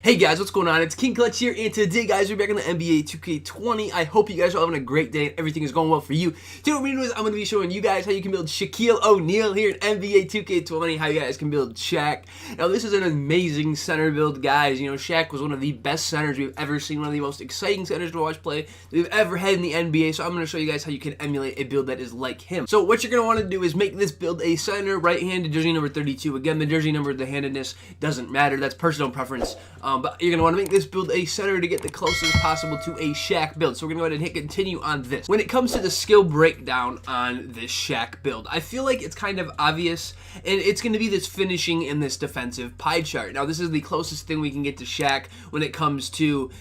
Hey guys, what's going on? It's King Clutch here, and today guys, we're back on the NBA 2K20. I hope you guys are having a great day and everything is going well for you. Today what we're doing is I'm going to be showing you guys how you can build Shaquille O'Neal here in NBA 2K20, how you guys can build Shaq. Now this is an amazing center build, guys. You know, Shaq was one of the best centers we've ever seen, one of the most exciting centers to watch play that we've ever had in the NBA, so I'm going to show you guys how you can emulate a build that is like him. So what you're going to want to do is make this build a center, right-handed, jersey number 32. Again, the jersey number, the handedness doesn't matter, that's personal preference. But you're going to want to make this build a center to get the closest possible to a Shaq build. So we're going to go ahead and hit continue on this. When it comes to the skill breakdown on this Shaq build, I feel like it's kind of obvious, and it's going to be this finishing and this defensive pie chart. Now this is the closest thing we can get to Shaq when it comes to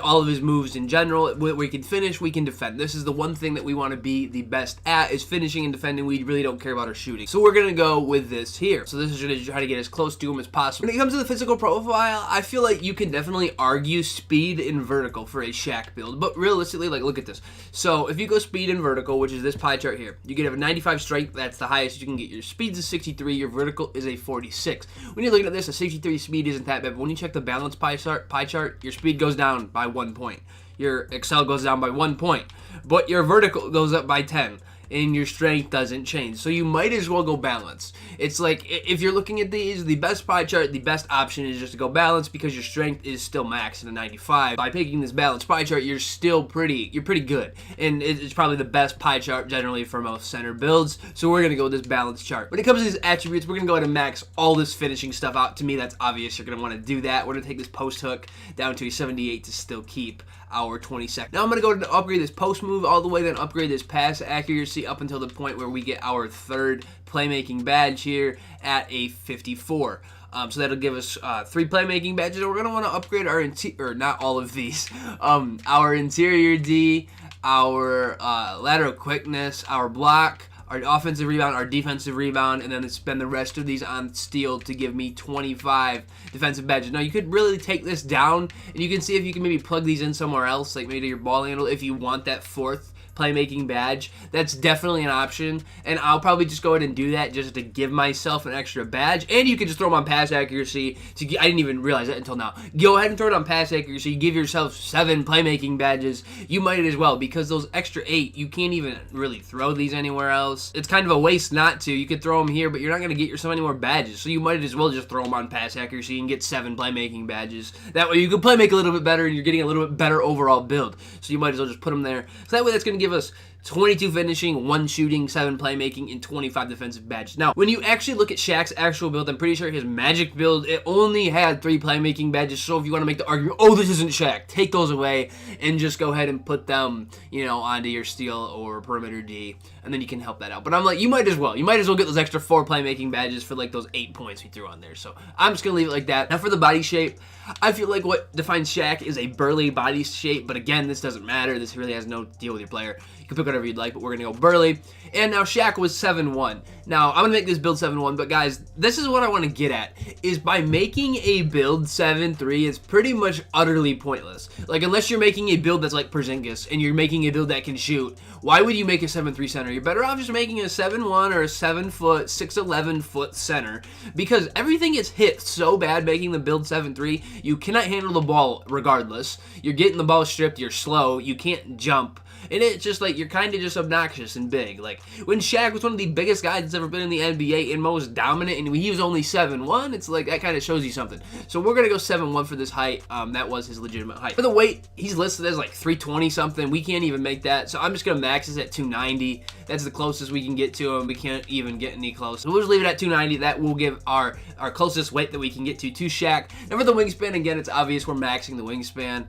all of his moves in general. We can finish, we can defend. This is the one thing that we want to be the best at, is finishing and defending. We really don't care about our shooting. So we're going to go with this here. So this is going to try to get as close to him as possible. When it comes to the physical profile, I feel like you can definitely argue speed and vertical for a Shaq build, but realistically, like, look at this. So if you go speed and vertical, which is this pie chart here, you can have a 95 strength, that's the highest you can get. Your speed's a 63, your vertical is a 46. When you're looking at this, a 63 speed isn't that bad, but when you check the balance pie chart, your speed goes down by 1 point. Your Excel goes down by 1 point, but your vertical goes up by 10. And your strength doesn't change. So you might as well go balance. It's like, if you're looking at these, the best pie chart, the best option is just to go balance, because your strength is still max in a 95. By picking this balanced pie chart, you're pretty good. And it's probably the best pie chart generally for most center builds. So we're gonna go with this balanced chart. When it comes to these attributes, we're gonna go ahead and max all this finishing stuff out. To me, that's obvious. You're gonna wanna do that. We're gonna take this post hook down to a 78 to still keep our 22nd. Now I'm gonna go ahead and upgrade this post move all the way, then upgrade this pass accuracy up until the point where we get our third playmaking badge here at a 54. So that'll give us 3 playmaking badges. And we're gonna want to upgrade our not all of these, our interior D, our lateral quickness, our block, our offensive rebound, our defensive rebound, and then spend the rest of these on steal to give me 25 defensive badges. Now, you could really take this down, and you can see if you can maybe plug these in somewhere else, like maybe to your ball handle, if you want that 4th playmaking badge. That's definitely an option, and I'll probably just go ahead and do that just to give myself an extra badge. And you can just throw them on pass accuracy. I didn't even realize that until now. Go ahead and throw it on pass accuracy. Give yourself 7 playmaking badges. You might as well, because those extra 8, you can't even really throw these anywhere else. It's kind of a waste not to. You could throw them here, but you're not going to get yourself any more badges. So you might as well just throw them on pass accuracy and get 7 playmaking badges. That way you can play make a little bit better, and you're getting a little bit better overall build. So you might as well just put them there. So that way that's going to give us 22 finishing, 1 shooting, 7 playmaking, and 25 defensive badges. Now, when you actually look at Shaq's actual build, I'm pretty sure his Magic build, it only had 3 playmaking badges. So if you want to make the argument, oh, this isn't Shaq, take those away and just go ahead and put them, you know, onto your steal or perimeter D, and then you can help that out. But I'm like, you might as well get those extra 4 playmaking badges for like those 8 points we threw on there. So I'm just gonna leave it like that. Now for the body shape, I feel like what defines Shaq is a burly body shape, but again, this doesn't matter. This really has no deal with your player. You can pick whatever you'd like, but we're gonna go burly. And now Shaq was 7'1". Now I'm gonna make this build 7'1", but guys, this is what I want to get at, is by making a build 7'3", it's pretty much utterly pointless. Like, unless you're making a build that's like Porzingis and you're making a build that can shoot, why would you make a 7'3" center? You're better off just making a 7'1" or a 7', 6'11" foot center, because everything gets hit so bad making the build 7'3", you cannot handle the ball regardless. You're getting the ball stripped, you're slow, you can't jump. And it's just like, you're kind of just obnoxious and big. Like, when Shaq was one of the biggest guys that's ever been in the NBA and most dominant, and he was only 7'1", it's like, that kind of shows you something. So we're going to go 7'1" for this height. That was his legitimate height. For the weight, he's listed as like 320 something. We can't even make that. So I'm just going to max this at 290. That's the closest we can get to him. We can't even get any closer. So we'll just leave it at 290. That will give our closest weight that we can get to Shaq. Now for the wingspan, again, it's obvious we're maxing the wingspan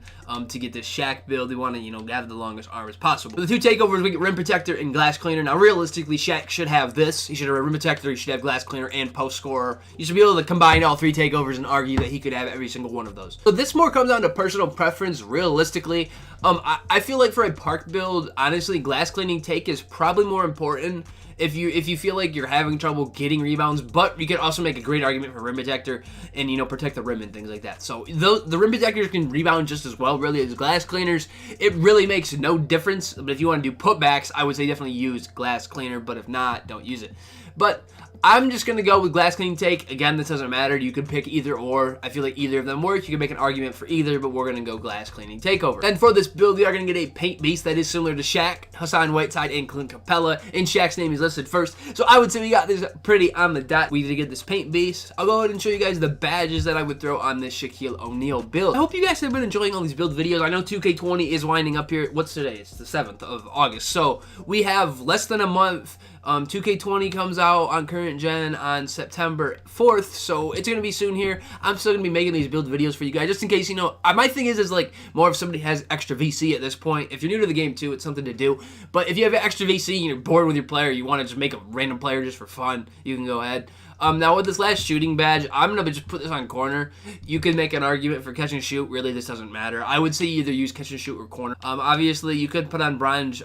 to get this Shaq build. We want to, you know, have the longest arm as possible. For the 2 takeovers, we get rim protector and glass cleaner. Now realistically, Shaq should have this. He should have a rim protector, he should have glass cleaner, and post scorer. You should be able to combine all 3 takeovers and argue that he could have every single one of those. So this more comes down to personal preference. Realistically, I feel like for a park build, honestly, glass cleaning take is probably more important if you feel like you're having trouble getting rebounds, but you could also make a great argument for rim protector and, you know, protect the rim and things like that. So the rim protectors can rebound just as well, really, as glass cleaners. It really makes no difference, but if you want to do putbacks, I would say definitely use glass cleaner, but if not, don't use it. But I'm just going to go with glass cleaning take. Again, this doesn't matter. You could pick either or. I feel like either of them work. You can make an argument for either, but we're going to go glass cleaning takeover. Then for this build, we are going to get a paint beast that is similar to Shaq, Hassan Whiteside, and Clint Capella. And Shaq's name is listed first. So I would say we got this pretty on the dot. We need to get this paint beast. I'll go ahead and show you guys the badges that I would throw on this Shaquille O'Neal build. I hope you guys have been enjoying all these build videos. I know 2K20 is winding up here. What's today? It's the 7th of August. So we have less than a month. 2K20 comes out on current gen on September 4th, so it's going to be soon here. I'm still going to be making these build videos for you guys, just in case, you know, my thing is like more if somebody has extra VC at this point. If you're new to the game too, it's something to do. But if you have extra VC and you're bored with your player, you want to just make a random player just for fun, you can go ahead. Now with this last shooting badge, I'm going to just put this on corner. You can make an argument for catch and shoot. Really, this doesn't matter. I would say either use catch and shoot or corner. Obviously, you could put on bronze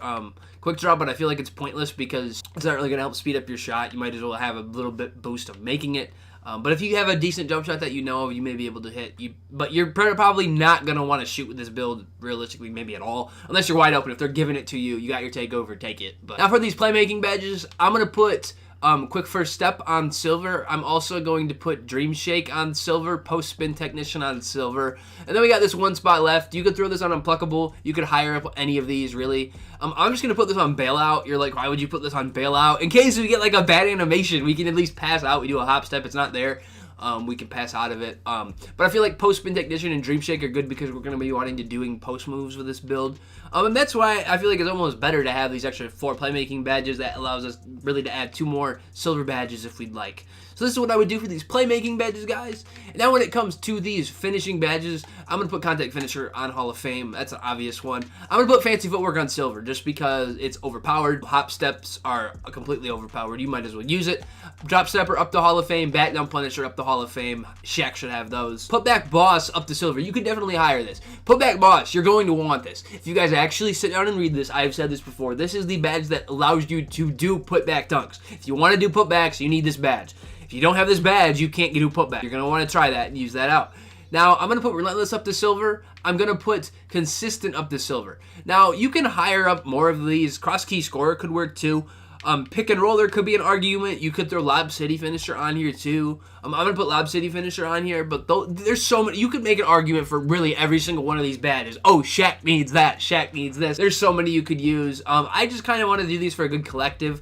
quick draw, but I feel like it's pointless because it's not really going to help speed up your shot. You might as well have a little bit boost of making it. But if you have a decent jump shot that you know of, you may be able to hit. But you're probably not going to want to shoot with this build, realistically, maybe at all. Unless you're wide open. If they're giving it to you, you got your takeover, take it. But now for these playmaking badges, I'm going to put quick first step on silver. I'm also going to put dream shake on silver, post spin technician on silver, and then we got this one spot left. You could throw this on unpluckable. You could hire up any of these, really. I'm just gonna put this on bailout. You're like, why would you put this on bailout? In case we get like a bad animation, we can at least pass out. We do a hop step, it's not there. We can pass out of it. But I feel like post spin technician and dream shake are good because we're going to be wanting to doing post moves with this build. And that's why I feel like it's almost better to have these extra 4 playmaking badges. That allows us really to add 2 more silver badges if we'd like. So this is what I would do for these playmaking badges, guys. And now when it comes to these finishing badges, I'm going to put contact finisher on Hall of Fame. That's an obvious one. I'm going to put fancy footwork on silver just because it's overpowered. Hop steps are completely overpowered. You might as well use it. Drop stepper up to Hall of Fame. Back down punisher up to Hall of Fame. Shaq should have those. Put back boss up to silver. You could definitely hire this. Put back boss. You're going to want this. If you guys actually sit down and read this, I've said this before. This is the badge that allows you to do put back dunks. If you want to do putbacks, you need this badge. If you don't have this badge, you can't do putback. You're going to want to try that and use that out. Now, I'm going to put relentless up to silver. I'm going to put consistent up to silver. Now, you can hire up more of these. Cross key scorer could work too. Pick and roller could be an argument. You could throw Lob City finisher on here too. I'm going to put Lob City finisher on here, but there's so many. You could make an argument for really every single one of these badges. Oh, Shaq needs that. Shaq needs this. There's so many you could use. I just kind of want to do these for a good collective.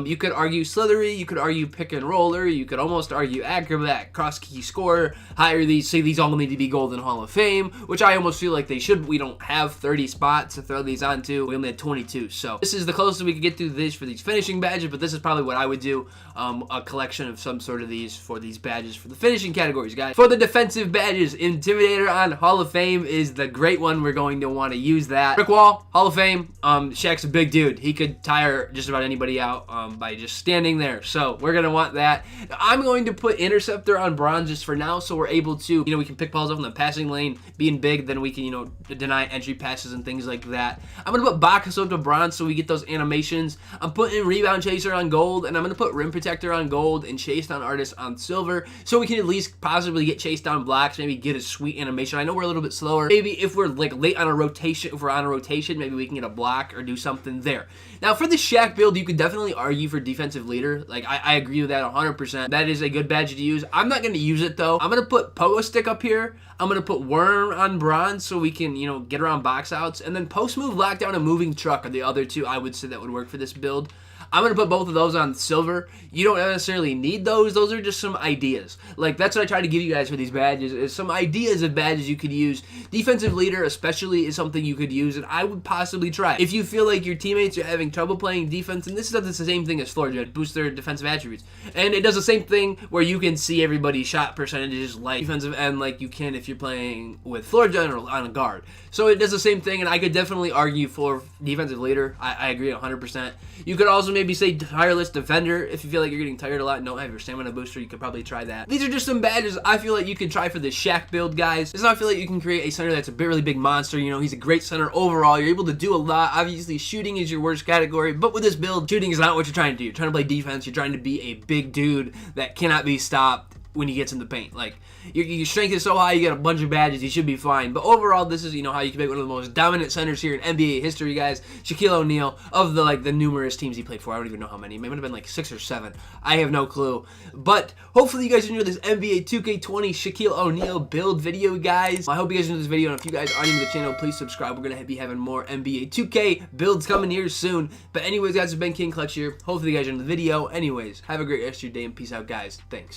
You could argue Slithery, you could argue Pick and Roller, you could almost argue Acrobat, Cross Key Scorer, hire these, say these all need to be Golden Hall of Fame, which I almost feel like they should. We don't have 30 spots to throw these onto. We only had 22, so this is the closest we could get to this for these finishing badges, but this is probably what I would do, a collection of some sort of these for these badges for the finishing categories, guys. For the defensive badges, Intimidator on Hall of Fame is the great one. We're going to want to use that. Brick Wall, Hall of Fame. Shaq's a big dude. He could tire just about anybody out by just standing there. So we're going to want that. I'm going to put Interceptor on bronze just for now, so we're able to, we can pick balls up in the passing lane. Being big, then we can, deny entry passes and things like that. I'm going to put Bacchus up to bronze so we get those animations. I'm putting Rebound Chaser on gold, and I'm going to put Rim Protector on gold and Chase Down Artist on silver, so we can at least possibly get Chase Down blocks, maybe get a sweet animation. I know we're a little bit slower. Maybe if we're like late on a rotation, if we're on a rotation, maybe we can get a block or do something there. Now for the Shaq build, you could definitely argue for defensive leader. Like I agree with that 100%. That is a good badge to use. I'm not going to use it though. I'm going to put Pogo Stick up here. I'm going to put Worm on bronze so we can, get around box outs. And then Post Move, Lockdown, and Moving Truck are the other two I would say that would work for this build. I'm going to put both of those on silver. You don't necessarily need those. Those are just some ideas. Like, that's what I try to give you guys for these badges, is some ideas of badges you could use. Defensive leader especially is something you could use, and I would possibly try. If you feel like your teammates are having trouble playing defense, and this does the same thing as floor jet, boosts their defensive attributes. And it does the same thing where you can see everybody's shot percentages like defensive end like you can if you're playing with floor jet or on a guard. So it does the same thing, and I could definitely argue for defensive leader. I agree 100%. You could also maybe say tireless defender. If you feel like you're getting tired a lot and don't have your stamina booster, you could probably try that. These are just some badges I feel like you can try for the Shaq build, guys. This is how I feel like you can create a center that's a really big monster. He's a great center overall. You're able to do a lot. Obviously, shooting is your worst category, but with this build, shooting is not what you're trying to do. You're trying to play defense. You're trying to be a big dude that cannot be stopped when he gets in the paint. Like, your strength is so high, you get a bunch of badges, you should be fine. But overall, this is, you know, how you can make one of the most dominant centers here in NBA history, guys. Shaquille O'Neal, of the, like, the numerous teams he played for. I don't even know how many. It might have been like 6 or 7. I have no clue. But hopefully you guys enjoyed this NBA 2K20 Shaquille O'Neal build video, guys. I hope you guys enjoyed this video, and if you guys aren't new to the channel, please subscribe. We're going to be having more NBA 2K builds coming here soon. But anyways, guys, it's been King Clutch here. Hopefully you guys enjoyed the video. Anyways, have a great rest of your day, and peace out, guys. Thanks.